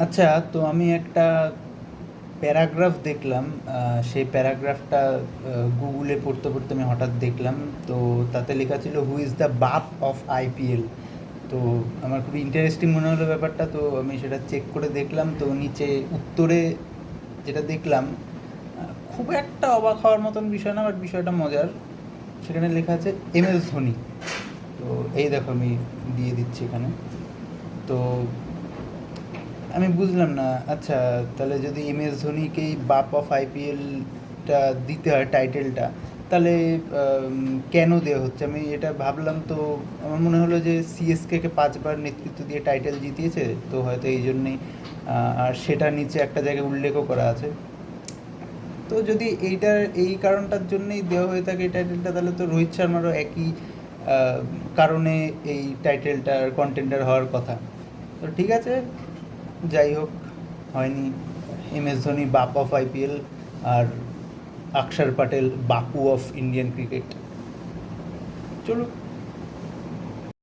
আচ্ছা, তো আমি একটা প্যারাগ্রাফ দেখলাম। সেই প্যারাগ্রাফটা গুগলে পড়তে পড়তে আমি হঠাৎ দেখলাম। তো তাতে লেখা ছিল, হু ইজ দ্য বাপ অফ আইপিএল। তো আমার খুবই ইন্টারেস্টিং মনে হলো ব্যাপারটা, তো আমি সেটা চেক করে দেখলাম। তো নিচে উত্তরে যেটা দেখলাম, খুব একটা অবাক হওয়ার মতন বিষয় না, বাট বিষয়টা মজার। সেখানে লেখা আছে MS ধোনি। তো এই দেখো, আমি দিয়ে দিচ্ছি এখানে। তো আমি বুঝলাম না, আচ্ছা, তাহলে যদি MS ধোনিকেই বাপ অফ আইপিএলটা দিতে হয় টাইটেলটা, তাহলে কেন দেওয়া হচ্ছে আমি এটা ভাবলাম। তো আমার মনে হলো যে CSK-কে 5বার নেতৃত্ব দিয়ে টাইটেল জিতিয়েছে, তো হয়তো এই জন্যেই। আর সেটা নিচে একটা জায়গায় উল্লেখও করা আছে। তো যদি এইটার এই কারণটার জন্যই দেওয়া হয়ে থাকে এই টাইটেলটা, তাহলে তো রোহিত শর্মারও একই আহ, কারণে এই টাইটেলটার কন্টেন্ডার হওয়ার কথা। তো ঠিক আছে, যাই হোক, হয়নি। MS ধোনি বাপ অফ আইপিএল, আর অক্ষর প্যাটেল বাপু অফ ইন্ডিয়ান ক্রিকেট। চলুক।